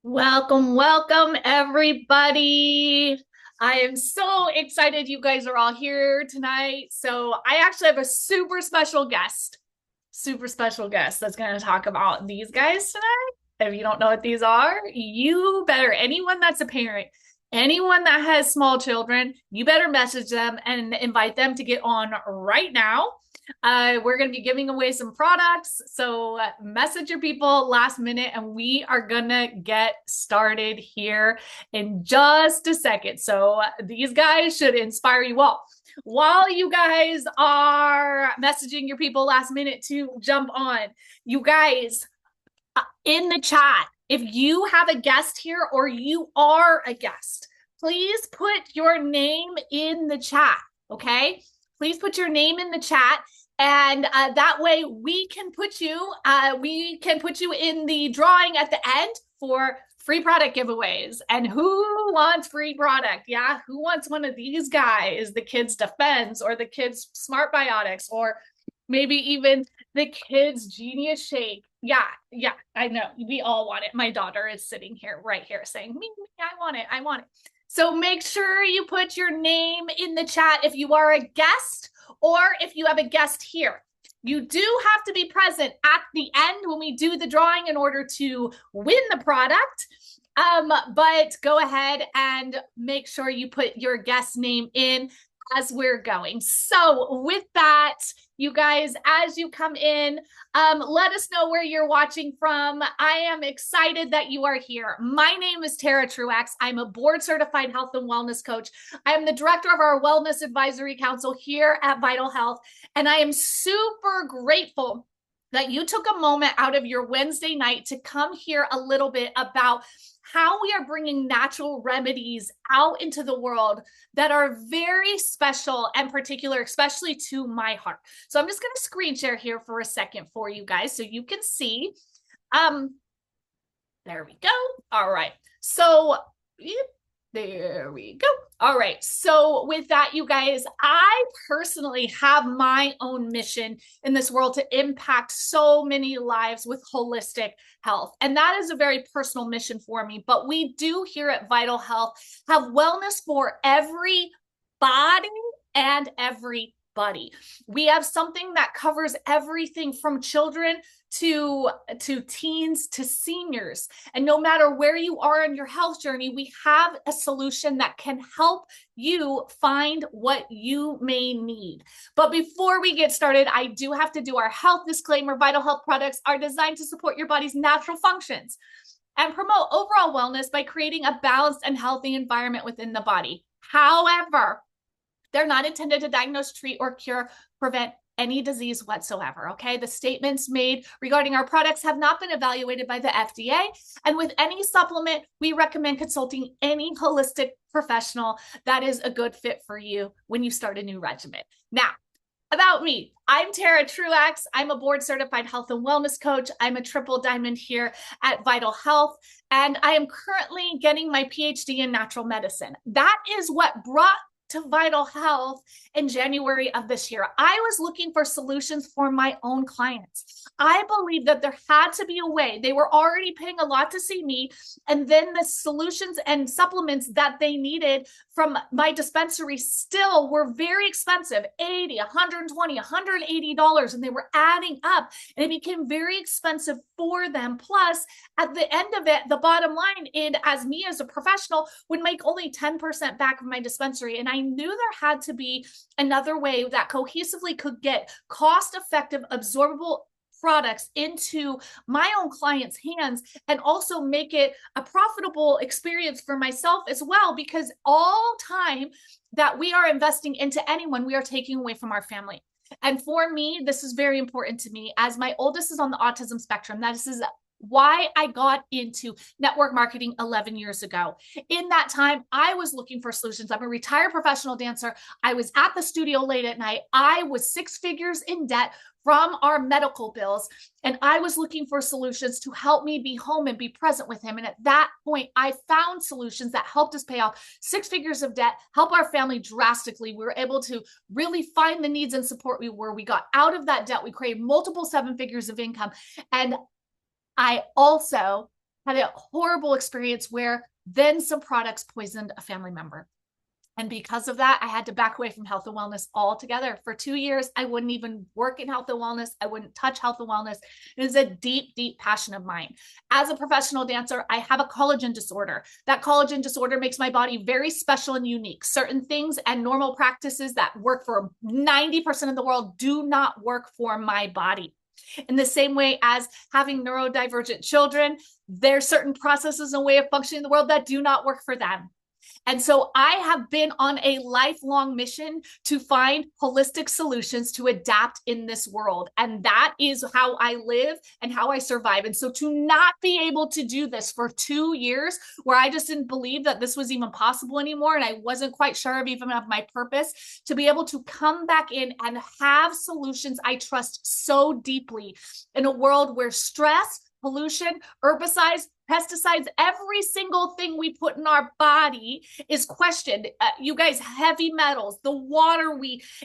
Welcome, welcome, everybody. I am so excited you guys are all here tonight. So, I actually have a super special guest that's going to talk about these guys tonight. If you don't know what these are, you better, anyone that's a parent, anyone that has small children, you better message them and invite them to get on right now. We're going to be giving away some products. So message your people last minute and we are going to get started here in just a second. So these guys should inspire you all. While you guys are messaging your people last minute to jump on, you guys in the chat, if you have a guest here or you are a guest, please put your name in the chat. Okay. Please put your name in the chat. And that way we can put you in the drawing at the end for free product giveaways. And who wants free product? Yeah, who wants one of these guys, the Kids Defense or the Kids Smart Biotics, or maybe even the Kids Genius Shake? Yeah, I know. We all want it. My daughter is sitting here, right here, saying, me, I want it. I want it. So make sure you put your name in the chat if you are a guest or if you have a guest here. You do have to be present at the end when we do the drawing in order to win the product. But go ahead and make sure you put your guest name in as we're going. So with that, you guys, as you come in, let us know where you're watching from. I am excited that you are here. My name is Tara Truax. I'm a board-certified health and wellness coach. I am the director of our Wellness Advisory Council here at Vital Health, and I am super grateful that you took a moment out of your Wednesday night to come hear a little bit about how we are bringing natural remedies out into the world that are very special and particular, especially to my heart. So I'm just going to screen share here for a second for you guys so you can see. There we go. All right. So there we go. All right. So with that, you guys, I personally have my own mission in this world to impact so many lives with holistic health. And that is a very personal mission for me. But we do here at Vital Health have wellness for every body and everybody. We have something that covers everything from children to teens to seniors. And no matter where you are in your health journey, we have a solution that can help you find what you may need. But before we get started, I do have to do our health disclaimer. Vital Health products are designed to support your body's natural functions and promote overall wellness by creating a balanced and healthy environment within the body. However, they're not intended to diagnose, treat, or cure, prevent any disease whatsoever, okay? The statements made regarding our products have not been evaluated by the FDA, and with any supplement, we recommend consulting any holistic professional that is a good fit for you when you start a new regimen. Now, about me, I'm Tara Truax. I'm a board-certified health and wellness coach. I'm a triple diamond here at Vital Health, and I am currently getting my PhD in natural medicine. That is what brought to Vital Health in January of this year. I was looking for solutions for my own clients. I believe that there had to be a way. They were already paying a lot to see me, and then the solutions and supplements that they needed from my dispensary still were very expensive, $80, $120, $180, and they were adding up, and it became very expensive for them. Plus, at the end of it, the bottom line, and as me as a professional, would make only 10% back of my dispensary. And I knew there had to be another way that cohesively could get cost-effective, absorbable products into my own clients' hands and also make it a profitable experience for myself as well, because all time that we are investing into anyone, we are taking away from our family. And for me, this is very important to me, as my oldest is on the autism spectrum. That is why I got into network marketing 11 years ago. In that time, I was looking for solutions. I'm a retired professional dancer. I was at the studio late at night. I was 6 figures in debt from our medical bills, and I was looking for solutions to help me be home and be present with him. And at that point, I found solutions that helped us pay off 6 figures of debt, help our family drastically. We were able to really find the needs and support we got out of that debt. We created multiple 7 figures of income. And I also had a horrible experience where then some products poisoned a family member. And because of that, I had to back away from health and wellness altogether. For 2 years, I wouldn't even work in health and wellness. I wouldn't touch health and wellness. It is a deep, deep passion of mine. As a professional dancer, I have a collagen disorder. That collagen disorder makes my body very special and unique. Certain things and normal practices that work for 90% of the world do not work for my body. In the same way as having neurodivergent children, there's certain processes and way of functioning in the world that do not work for them. And so I have been on a lifelong mission to find holistic solutions to adapt in this world. And that is how I live and how I survive. And so to not be able to do this for 2 years, where I just didn't believe that this was even possible anymore, and I wasn't quite sure of even of my purpose, to be able to come back in and have solutions I trust so deeply in a world where stress, pollution, herbicides, pesticides, every single thing we put in our body is questioned. You guys, heavy metals, the water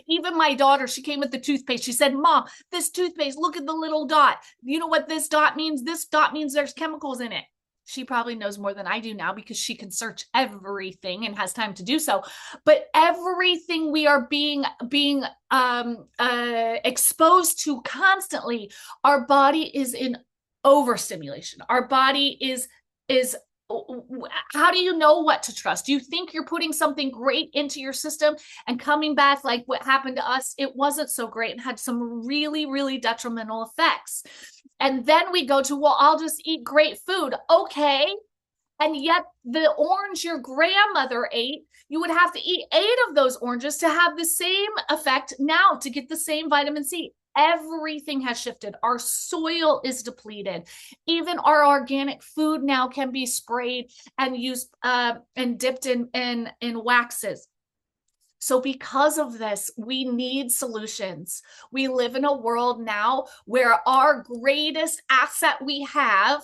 even my daughter, she came with the toothpaste. She said, Mom, this toothpaste, look at the little dot. You know what this dot means? This dot means there's chemicals in it. She probably knows more than I do now because she can search everything and has time to do so. But everything we are being exposed to constantly, our body is in overstimulation. Our body is how do you know what to trust? You think you're putting something great into your system and coming back like what happened to us, it wasn't so great and had some really, really detrimental effects. And then we go to, well, I'll just eat great food. Okay. And yet the orange your grandmother ate, you would have to eat 8 of those oranges to have the same effect now, to get the same vitamin C. Everything has shifted. Our soil is depleted. Even our organic food now can be sprayed and used and dipped in waxes. So because of this, we need solutions. We live in a world now where our greatest asset we have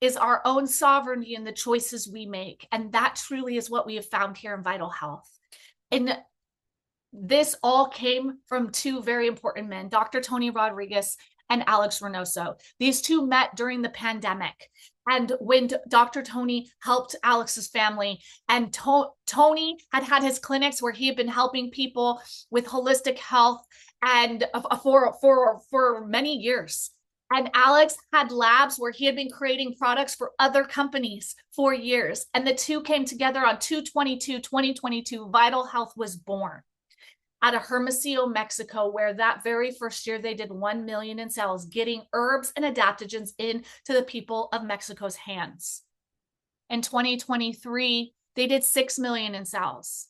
is our own sovereignty and the choices we make. And that truly is what we have found here in Vital Health. And this all came from 2 very important men, Dr. Tony Rodriguez and Alex Reynoso. These 2 met during the pandemic. And when Dr. Tony helped Alex's family, and Tony had his clinics where he had been helping people with holistic health and for many years. And Alex had labs where he had been creating products for other companies for years. And the 2 came together on 2/22/2022. Vital Health was born out of Hermosillo, Mexico, where that very first year they did 1 million in sales, getting herbs and adaptogens into the people of Mexico's hands. In 2023, they did 6 million in sales.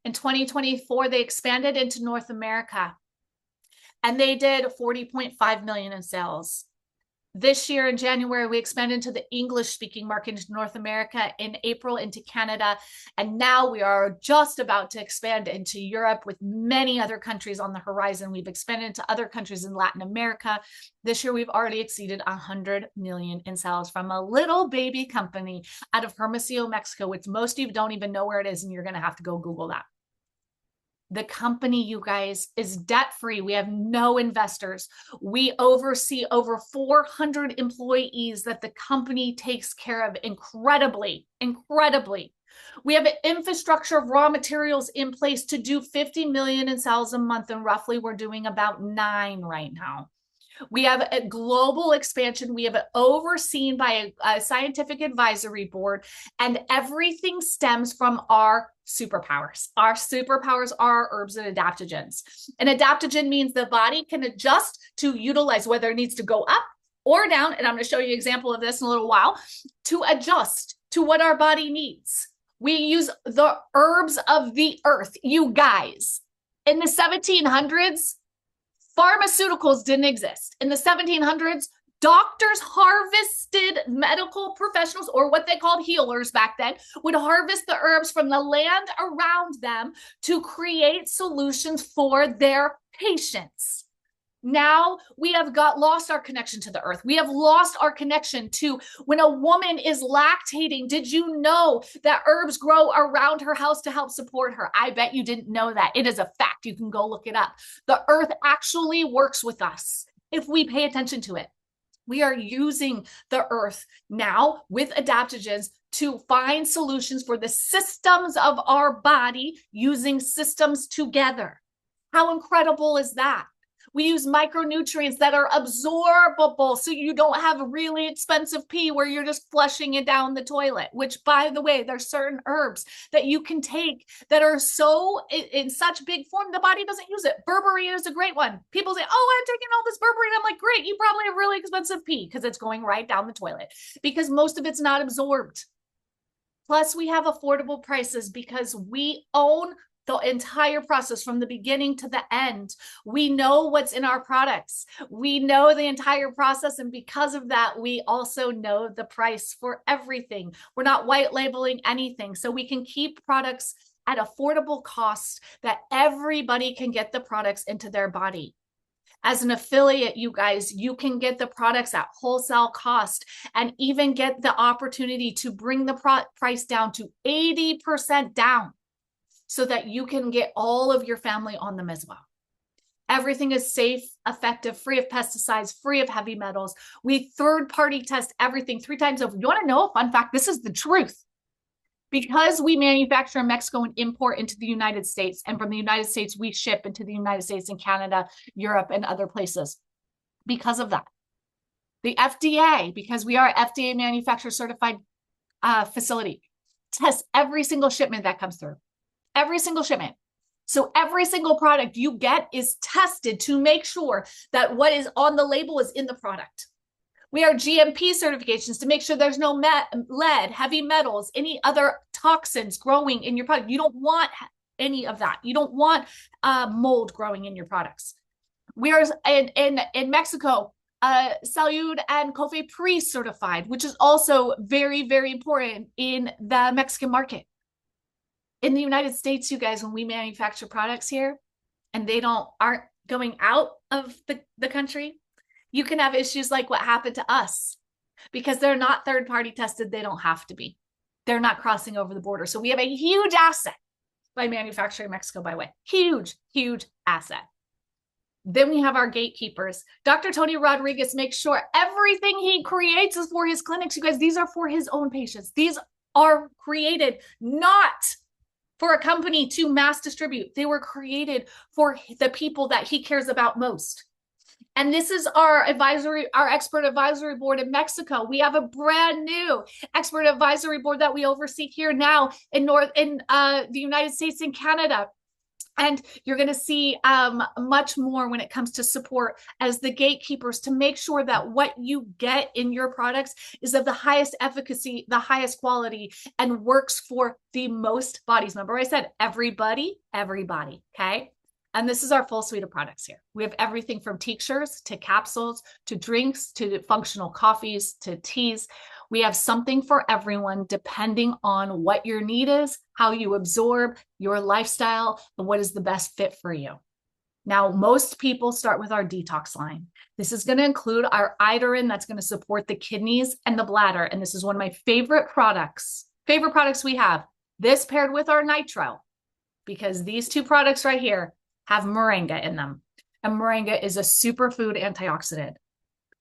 In 2024, they expanded into North America and they did 40.5 million in sales. This year in January, we expanded into the English-speaking market into North America, in April into Canada, and now we are just about to expand into Europe with many other countries on the horizon. We've expanded into other countries in Latin America. This year, we've already exceeded 100 million in sales from a little baby company out of Hermosillo, Mexico, which most of you don't even know where it is, and you're going to have to go Google that. The company, you guys, is debt-free. We have no investors. We oversee over 400 employees that the company takes care of incredibly. We have an infrastructure of raw materials in place to do 50 million in sales a month, and roughly we're doing about 9 right now. We have a global expansion. We have it overseen by a scientific advisory board, and everything stems from our superpowers. Our superpowers are herbs and adaptogens. An adaptogen means the body can adjust to utilize whether it needs to go up or down, and I'm going to show you an example of this in a little while, to adjust to what our body needs. We use the herbs of the earth, you guys. In the 1700s, pharmaceuticals didn't exist. In the 1700s, doctors harvested, medical professionals, or what they called healers back then, would harvest the herbs from the land around them to create solutions for their patients. Now we have lost our connection to the earth. We have lost our connection to when a woman is lactating. Did you know that herbs grow around her house to help support her? I bet you didn't know that. It is a fact. You can go look it up. The earth actually works with us if we pay attention to it. We are using the earth now with adaptogens to find solutions for the systems of our body, using systems together. How incredible is that? We use micronutrients that are absorbable, so you don't have a really expensive pee where you're just flushing it down the toilet, which, by the way, there's certain herbs that you can take that are so in such big form, the body doesn't use it. Berberine is a great one. People say, oh, I'm taking all this berberine. I'm like, great, you probably have really expensive pee because it's going right down the toilet because most of it's not absorbed. Plus, we have affordable prices because we own the entire process from the beginning to the end. We know what's in our products. We know the entire process. And because of that, we also know the price for everything. We're not white labeling anything. So we can keep products at affordable costs that everybody can get the products into their body. As an affiliate, you guys, you can get the products at wholesale cost and even get the opportunity to bring the price down to 80% down, so that you can get all of your family on them as well. Everything is safe, effective, free of pesticides, free of heavy metals. We third-party test everything 3 times over. You want to know a fun fact? This is the truth. Because we manufacture in Mexico and import into the United States, and from the United States, we ship into the United States and Canada, Europe, and other places. Because of that, the FDA, because we are an FDA manufacturer certified facility, tests every single shipment that comes through. Every single shipment. So every single product you get is tested to make sure that what is on the label is in the product. We are GMP certifications to make sure there's no lead, heavy metals, any other toxins growing in your product. You don't want any of that. You don't want mold growing in your products. We are in Mexico, Salud and COFEPRIS certified, which is also very, very important in the Mexican market. In the United States, you guys, when we manufacture products here and they aren't going out of the country, you can have issues like what happened to us because they're not third-party tested. They don't have to be. They're not crossing over the border. So we have a huge asset by manufacturing Mexico by way. Huge, huge asset. Then we have our gatekeepers. Dr. Tony Rodriguez makes sure everything he creates is for his clinics. You guys, these are for his own patients. These are created not for a company to mass distribute. They were created for the people that he cares about most. And this is our expert advisory board in Mexico. We have a brand new expert advisory board that we oversee here now in the United States and Canada. And you're going to see much more when it comes to support as the gatekeepers to make sure that what you get in your products is of the highest efficacy, the highest quality, and works for the most bodies. Remember I said everybody, okay? And this is our full suite of products here. We have everything from tinctures to capsules to drinks to functional coffees to teas. We have something for everyone depending on what your need is, how you absorb, your lifestyle, and what is the best fit for you. Now, most people start with our detox line. This is going to include our Idarin that's going to support the kidneys and the bladder. And this is one of my favorite products we have. This paired with our Nitro, because these 2 products right here have moringa in them. And moringa is a superfood antioxidant.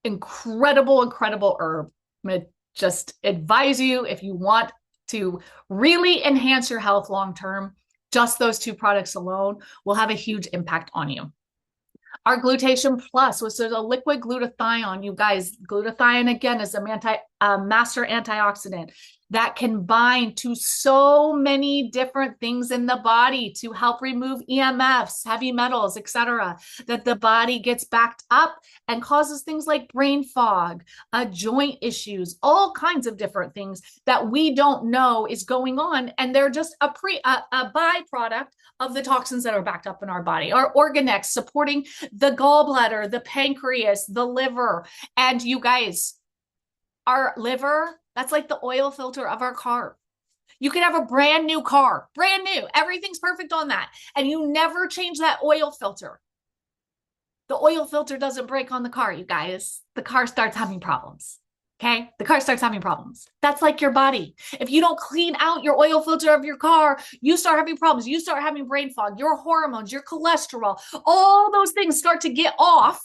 Incredible, incredible herb. I'm going to just advise you, if you want to really enhance your health long-term, just those 2 products alone will have a huge impact on you. Our glutation plus, which is a liquid glutathione. You guys, glutathione again is a master antioxidant that can bind to so many different things in the body to help remove EMFs, heavy metals, etc., that the body gets backed up and causes things like brain fog, joint issues, all kinds of different things that we don't know is going on. And they're just a byproduct of the toxins that are backed up in our body. Our Organex supporting the gallbladder, the pancreas, the liver. And you guys, our liver, that's like the oil filter of our car. You can have a brand new car, brand new. Everything's perfect on that. And you never change that oil filter. The oil filter doesn't break on the car, you guys. The car starts having problems. Okay? The car starts having problems. That's like your body. If you don't clean out your oil filter of your car, you start having problems. You start having brain fog, your hormones, your cholesterol, all those things start to get off.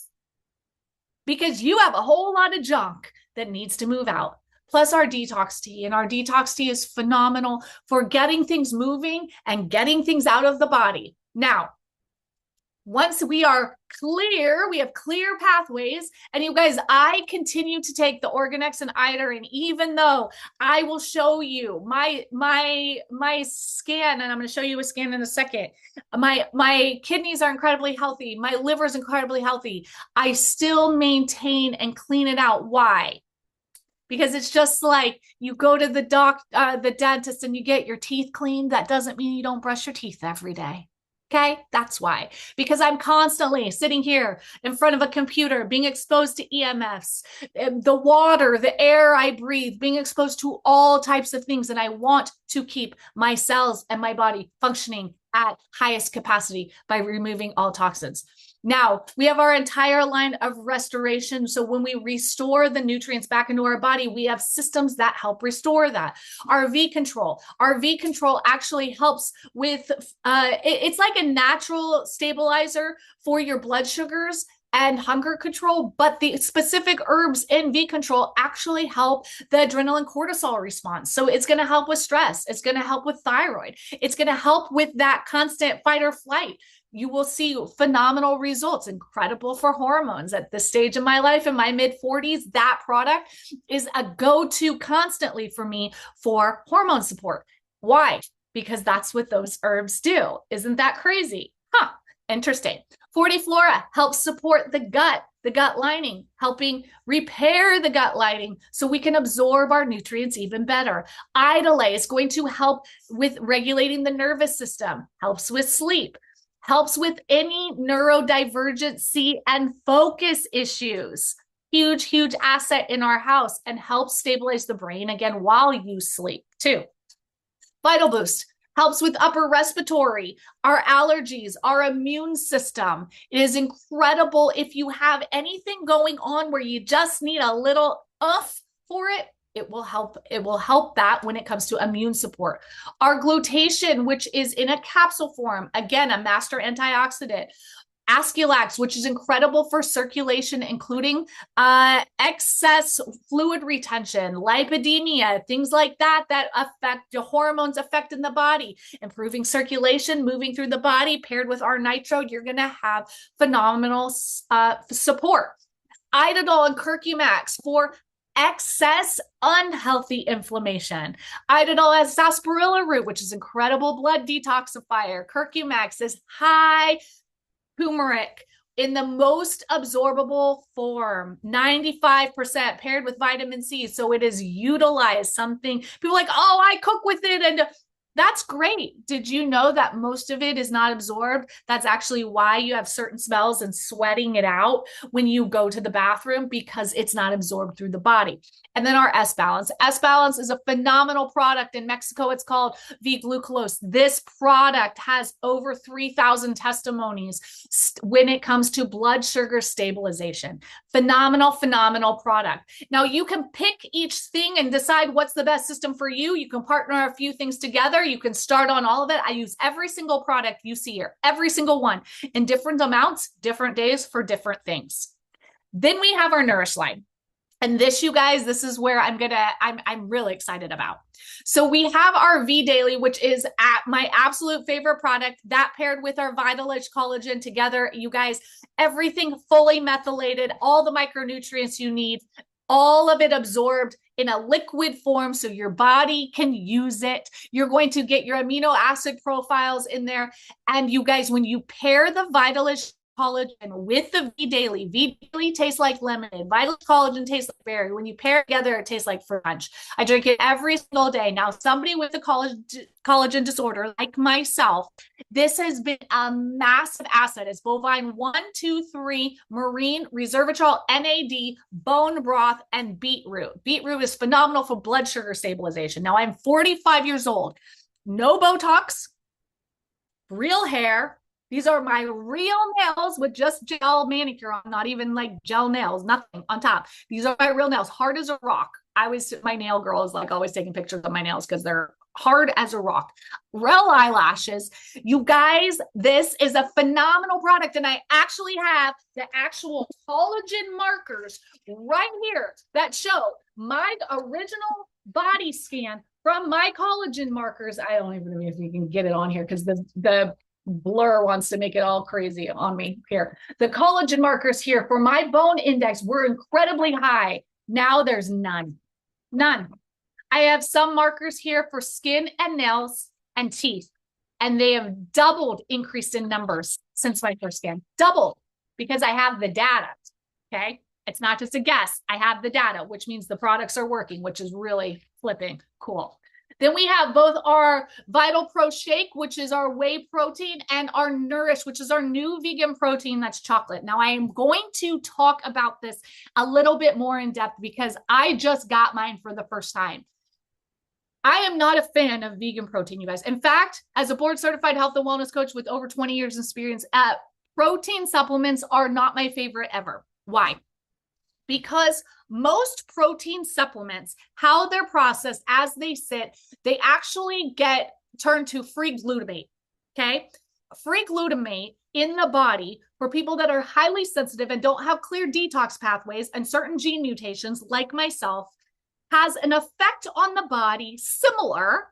because you have a whole lot of junk that needs to move out. Plus our detox tea. And our detox tea is phenomenal for getting things moving and getting things out of the body. Now, once we are clear, we have clear pathways. And you guys, I continue to take the Organex and Iodine, even though I will show you my scan, and I'm going to show you a scan in a second. My kidneys are incredibly healthy. My liver is incredibly healthy. I still maintain and clean it out. Why? Because it's just like you go to the dentist and you get your teeth cleaned. That doesn't mean you don't brush your teeth every day. Okay, that's why. Because I'm constantly sitting here in front of a computer, being exposed to EMFs, the water, the air I breathe, being exposed to all types of things. And I want to keep my cells and my body functioning at highest capacity by removing all toxins. Now, we have our entire line of restoration. So when we restore the nutrients back into our body, we have systems that help restore that. Our V control actually helps with, it's like a natural stabilizer for your blood sugars and hunger control, but the specific herbs in V control actually help the adrenaline cortisol response. So it's going to help with stress. It's going to help with thyroid. It's going to help with that constant fight or flight. You will see phenomenal results, incredible for hormones. At this stage of my life, in my mid 40s, that product is a go-to constantly for me for hormone support. Why? Because that's what those herbs do. Isn't that crazy? Huh, interesting. Fortiflora helps support the gut lining, helping repair the gut lining so we can absorb our nutrients even better. Idolay is going to help with regulating the nervous system, helps with sleep, helps with any neurodivergency and focus issues. Huge, huge asset in our house, and helps stabilize the brain again while you sleep too. Vital Boost helps with upper respiratory, our allergies, our immune system. It is incredible if you have anything going on where you just need a little oomph for it. It will help that when it comes to immune support. Our glutation, which is in a capsule form, again, a master antioxidant. Asculax, which is incredible for circulation, including excess fluid retention, lipidemia, things like that affect the hormones affecting the body, improving circulation, moving through the body. Paired with our nitro, you're going to have phenomenal support. Idodol and Curcumax for excess unhealthy inflammation. Idodol has sarsaparilla root, which is incredible blood detoxifier. Curcumax is high turmeric in the most absorbable form, 95% paired with vitamin C. So it is utilized something. People are like, oh, I cook with it. And that's great. Did you know that most of it is not absorbed? That's actually why you have certain smells and sweating it out when you go to the bathroom, because it's not absorbed through the body. And then our S-Balance. S-Balance is a phenomenal product. In Mexico, it's called V-Glucose. This product has over 3,000 testimonies when it comes to blood sugar stabilization. Phenomenal, phenomenal product. Now, you can pick each thing and decide what's the best system for you. You can partner a few things together. You can start on all of it. I use every single product you see here, every single one, in different amounts, different days for different things. Then we have our Nourish line. And this, you guys, this is where I'm really excited about. So we have our V Daily, which is my absolute favorite product, that paired with our Vitalage collagen together. You guys, everything fully methylated, all the micronutrients you need, all of it absorbed in a liquid form so your body can use it. You're going to get your amino acid profiles in there. And you guys, when you pair the Vitalage collagen with the V Daily tastes like lemonade. Vital collagen tastes like berry. When you pair it together, it tastes like fruit punch. I drink it every single day. Now, somebody with a collagen disorder like myself, this has been a massive asset. It's bovine 1, 2, 3, marine, resveratrol, NAD, bone broth, and beetroot. Beetroot is phenomenal for blood sugar stabilization. Now, I'm 45 years old. No Botox, real hair. These are my real nails with just gel manicure on, not even like gel nails, nothing on top. These are my real nails, hard as a rock. My nail girl is like always taking pictures of my nails because they're hard as a rock. Real eyelashes. You guys, this is a phenomenal product. And I actually have the actual collagen markers right here that show my original body scan from my collagen markers. I don't even know if you can get it on here because the blur wants to make it all crazy on me here. The collagen markers here for my bone index were incredibly high. Now there's none. I have some markers here for skin and nails and teeth, and they have doubled, increased in numbers since my first scan. Doubled, because I have the data. Okay. It's not just a guess. I have the data, which means the products are working, which is really flipping cool. Then we have both our Vital Pro Shake, which is our whey protein, and our Nourish, which is our new vegan protein that's chocolate. Now, I am going to talk about this a little bit more in depth because I just got mine for the first time. I am not a fan of vegan protein, you guys. In fact, as a board certified health and wellness coach with over 20 years experience, protein supplements are not my favorite ever. Why? Because most protein supplements, how they're processed as they sit, they actually get turned to free glutamate, okay? Free glutamate in the body for people that are highly sensitive and don't have clear detox pathways and certain gene mutations like myself has an effect on the body similar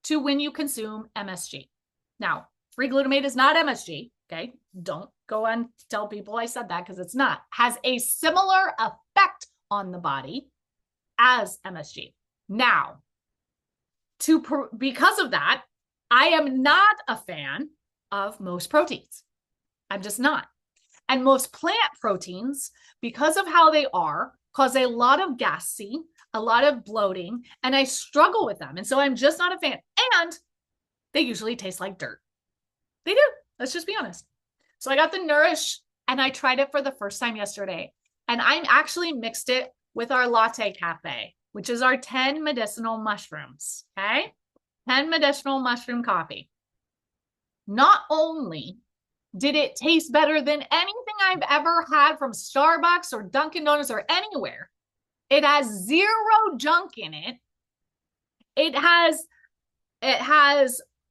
to when you consume MSG. Now, free glutamate is not MSG, okay? Don't go and tell people I said that because it's not. Has a similar effect on the body as MSG. Now, because of that, I am not a fan of most proteins. I'm just not. And most plant proteins, because of how they are, cause a lot of gassing, a lot of bloating, and I struggle with them. And so I'm just not a fan. And they usually taste like dirt. They do. Let's just be honest. So I got the Nourish and I tried it for the first time yesterday. And I actually mixed it with our Latte Cafe, which is our 10 medicinal mushrooms. Okay. 10 medicinal mushroom coffee. Not only did it taste better than anything I've ever had from Starbucks or Dunkin' Donuts or anywhere, it has zero junk in it. It has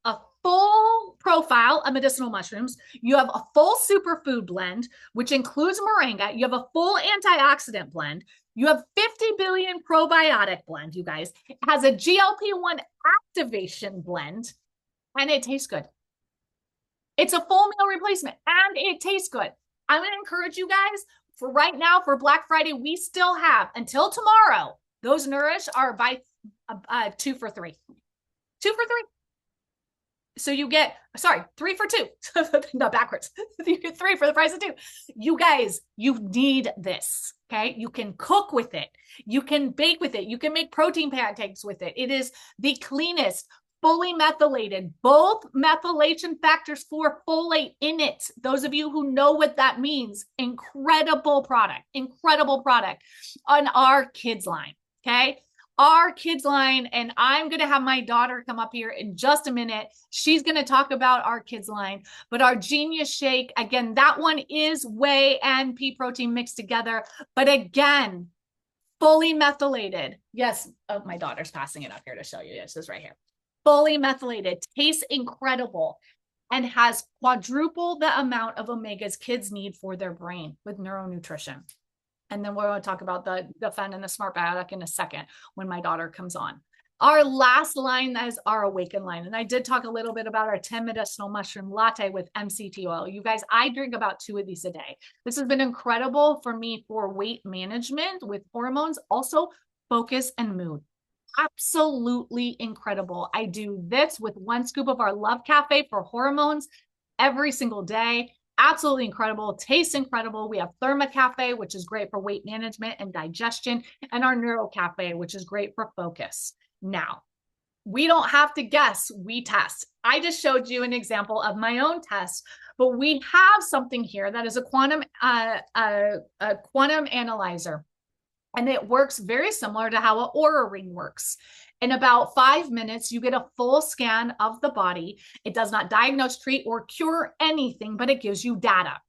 a full profile of medicinal mushrooms. You have a full superfood blend, which includes moringa. You have a full antioxidant blend. You have 50 billion probiotic blend, you guys. It has a GLP-1 activation blend, and it tastes good. It's a full meal replacement, and it tastes good. I'm going to encourage you guys, for right now, for Black Friday, we still have, until tomorrow, those Nourish are by 2 for 3. 2 for 3. So you get, 3 for 2. Not backwards. You get 3 for the price of 2. You guys, you need this, okay? You can cook with it. You can bake with it. You can make protein pancakes with it. It is the cleanest, fully methylated, both methylation factors for folate in it. Those of you who know what that means, incredible product on our kids line, okay? Our kids line, and I'm going to have my daughter come up here in just a minute. She's going to talk about our kids line, but our Genius Shake, again, that one is whey and pea protein mixed together, but again, fully methylated. Yes, oh, my daughter's passing it up here to show you. This is right here. Fully methylated, tastes incredible, and has quadruple the amount of omegas kids need for their brain with neuronutrition. And then we're going to talk about the Fen and the Smart Biotic in a second when my daughter comes on. Our last line is our Awaken line. And I did talk a little bit about our 10 medicinal mushroom latte with MCT oil. You guys, I drink about 2 of these a day. This has been incredible for me for weight management with hormones, also focus and mood. Absolutely incredible. I do this with 1 scoop of our Love Cafe for hormones every single day. Absolutely incredible. Tastes incredible. We have Therma Cafe, which is great for weight management and digestion, and our Neuro Cafe, which is great for focus. Now, we don't have to guess, we test. I just showed you an example of my own test, but we have something here that is a quantum analyzer. And it works very similar to how an Oura Ring works. In about 5 minutes, you get a full scan of the body. It does not diagnose, treat, or cure anything, but it gives you data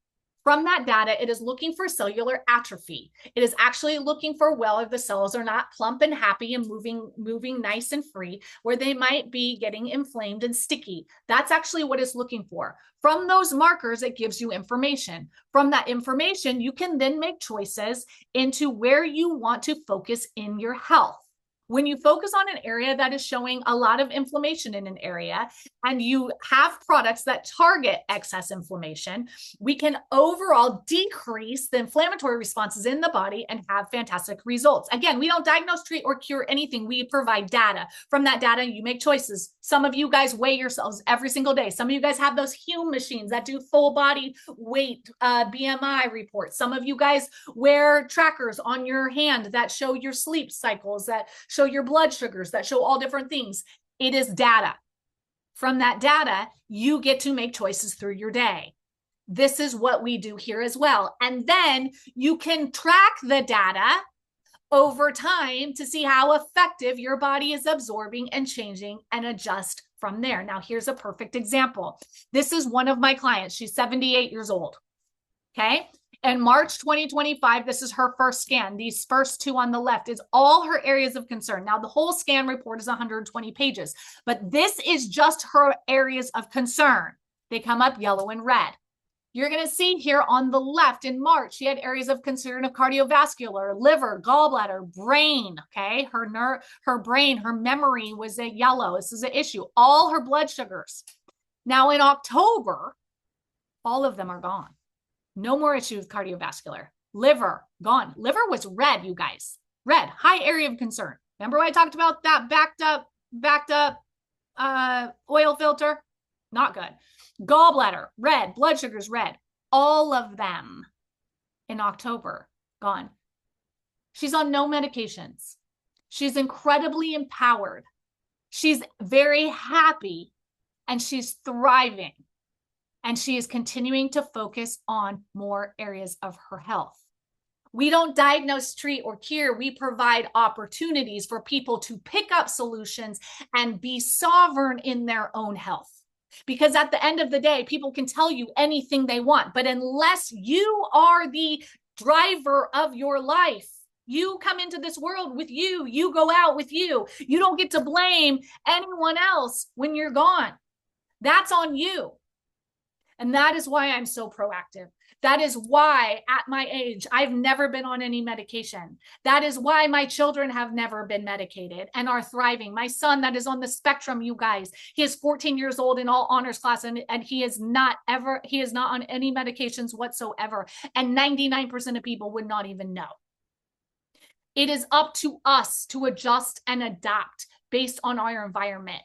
From that data, it is looking for cellular atrophy. It is actually looking for whether the cells are not plump and happy and moving nice and free, where they might be getting inflamed and sticky. That's actually what it's looking for. From those markers, it gives you information. From that information, you can then make choices into where you want to focus in your health. When you focus on an area that is showing a lot of inflammation in an area, and you have products that target excess inflammation, we can overall decrease the inflammatory responses in the body and have fantastic results. Again, we don't diagnose, treat, or cure anything. We provide data. From that data, you make choices. Some of you guys weigh yourselves every single day. Some of you guys have those Hume machines that do full body weight, BMI reports. Some of you guys wear trackers on your hand that show your sleep cycles, that show your blood sugars, that show all different things. It is data. From that data, you get to make choices through your day. This is what we do here as well. And then you can track the data over time to see how effective your body is absorbing and changing and adjust from there. Now, here's a perfect example. This is one of my clients. She's 78 years old. Okay. In March 2025, this is her first scan. These first two on the left is all her areas of concern. Now, the whole scan report is 120 pages, but this is just her areas of concern. They come up yellow and red. You're going to see here on the left in March, she had areas of concern of cardiovascular, liver, gallbladder, brain. Okay. Her brain, her memory was a yellow. This is an issue. All her blood sugars. Now in October, all of them are gone. No more issue with cardiovascular. Liver, gone. Liver was red, you guys. Red, high area of concern. Remember when I talked about that backed up oil filter? Not good. Gallbladder, red. Blood sugars, red. All of them in October, gone. She's on no medications. She's incredibly empowered. She's very happy and she's thriving. And she is continuing to focus on more areas of her health. We don't diagnose, treat, or cure. We provide opportunities for people to pick up solutions and be sovereign in their own health. Because at the end of the day, people can tell you anything they want, but unless you are the driver of your life, you come into this world with you, you go out with you, you don't get to blame anyone else when you're gone. That's on you. And that is why I'm so proactive. That is why at my age, I've never been on any medication. That is why my children have never been medicated and are thriving. My son that is on the spectrum, you guys, he is 14 years old in all honors class and he is not on any medications whatsoever. And 99% of people would not even know. It is up to us to adjust and adapt based on our environment.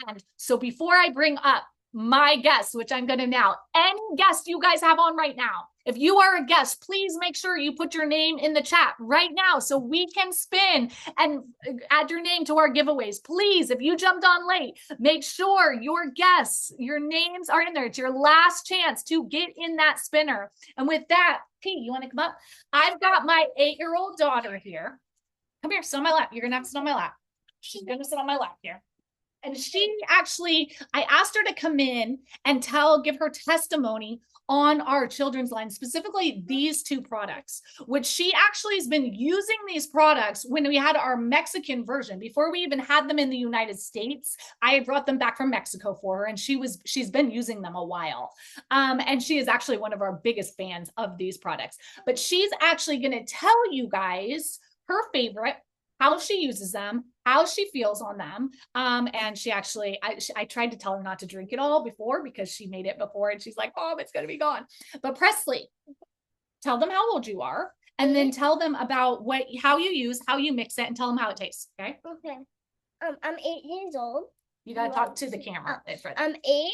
And so before I bring up my guest, which I'm going to now, any guest you guys have on right now, if you are a guest, please make sure you put your name in the chat right now so we can spin and add your name to our giveaways. Please, if you jumped on late, make sure your guests, your names are in there. It's your last chance to get in that spinner. And with that, Pete, you want to come up? I've got my 8-year-old daughter here. Come here, sit on my lap. You're going to have to sit on my lap. She's going to sit on my lap here. And she actually, I asked her to come in and give her testimony on our children's line, specifically these two products, which she actually has been using these products when we had our Mexican version. Before we even had them in the United States, I had brought them back from Mexico for her, and she's been using them a while. And she is actually one of our biggest fans of these products. But she's actually going to tell you guys her favorite, how she uses them, how she feels on them. And she actually, I tried to tell her not to drink it all before because she made it before and she's like, oh, it's going to be gone. But Presley, tell them how old you are and then tell them about how you use, how you mix it and tell them how it tastes. Okay. Okay. I'm 8 years old. You got to talk to the camera. I'm 8.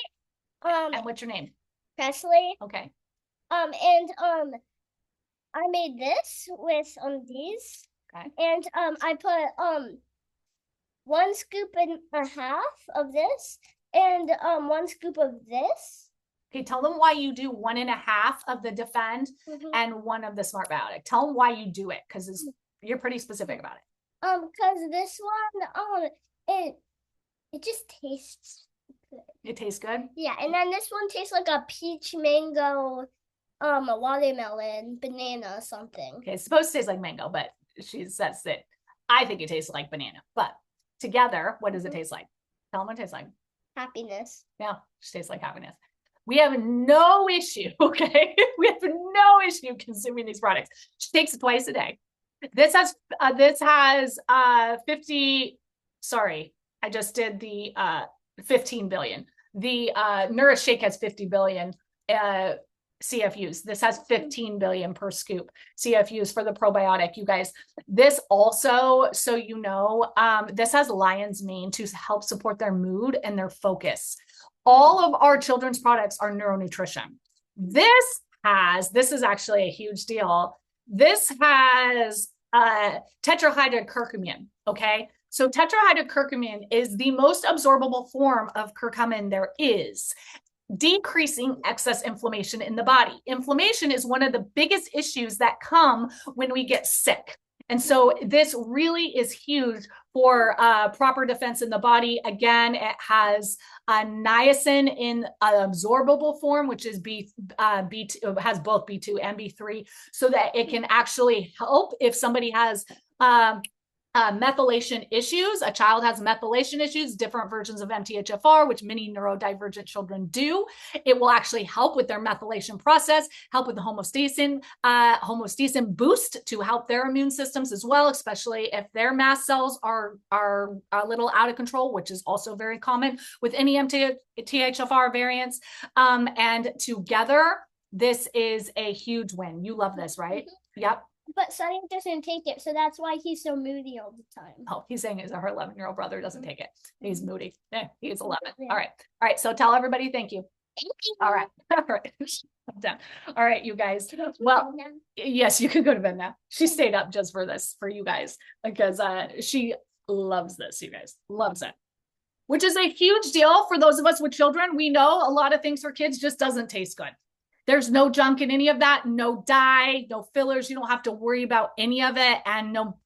And what's your name? Presley. Okay. And I made this with these. Okay. And I put 1 scoop and a half of this and 1 scoop of this. Okay, tell them why you do 1.5 of the Defend and 1 of the Smart Biotic. Tell them why you do it because you're pretty specific about it. Because this one it just tastes good. It tastes good? Yeah, and then this one tastes like a peach mango a watermelon, banana, something. Okay, it's supposed to taste like mango, but she says that I think it tastes like banana. But together, what does it taste like? Tell them what it tastes like. Happiness. Yeah, it tastes like happiness. We have no issue, okay? We have no issue consuming these products. She takes it twice a day. This has 50, sorry, I just did the 15 billion. The Nourish Shake has 50 billion CFUs. This has 15 billion per scoop CFUs for the probiotic, you guys. This also, so you know, this has lion's mane to help support their mood and their focus. All of our children's products are neuronutrition. This is actually a huge deal. This has tetrahydrocurcumin, okay? So tetrahydrocurcumin is the most absorbable form of curcumin there is, decreasing excess inflammation in the body. Inflammation is one of the biggest issues that come when we get sick. And so this really is huge for proper defense in the body. Again, it has niacin in an absorbable form, which is B2, has both B2 and B3, so that it can actually help if somebody has methylation issues. A child has methylation issues, different versions of MTHFR, which many neurodivergent children do. It will actually help with their methylation process, help with the homostasin boost to help their immune systems as well, especially if their mast cells are a little out of control, which is also very common with any MTHFR variants. And together, this is a huge win. You love this, right? Yep. But Sonny doesn't take it, so that's why he's so moody all the time. Oh, he's saying her 11-year-old brother doesn't take it. He's moody. He's 11. All right. All right. So tell everybody thank you. Thank you. All right. All right. I'm done. All right, you guys. Well, yes, you can go to bed now. She stayed up just for this, for you guys, because she loves this, you guys. Loves it. Which is a huge deal for those of us with children. We know a lot of things for kids just doesn't taste good. There's no junk in any of that, no dye, no fillers. You don't have to worry about any of it. And no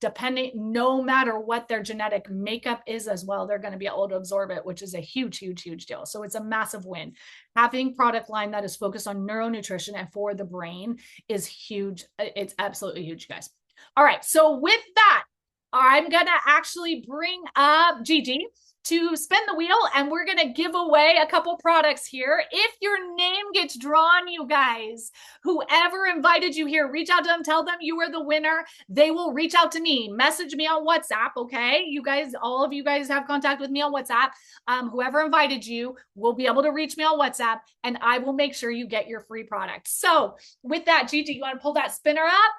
matter what their genetic makeup is as well, they're going to be able to absorb it, which is a huge, huge, huge deal. So it's a massive win. Having product line that is focused on neuronutrition and for the brain is huge. It's absolutely huge, guys. All right. So with that, I'm going to actually bring up Gigi to spin the wheel, and we're going to give away a couple products here. If your name gets drawn, you guys, whoever invited you here, reach out to them, tell them you were the winner. They will reach out to me, message me on WhatsApp, okay? You guys, all of you guys have contact with me on WhatsApp. Whoever invited you will be able to reach me on WhatsApp, and I will make sure you get your free product. So with that, Gigi, you want to pull that spinner up?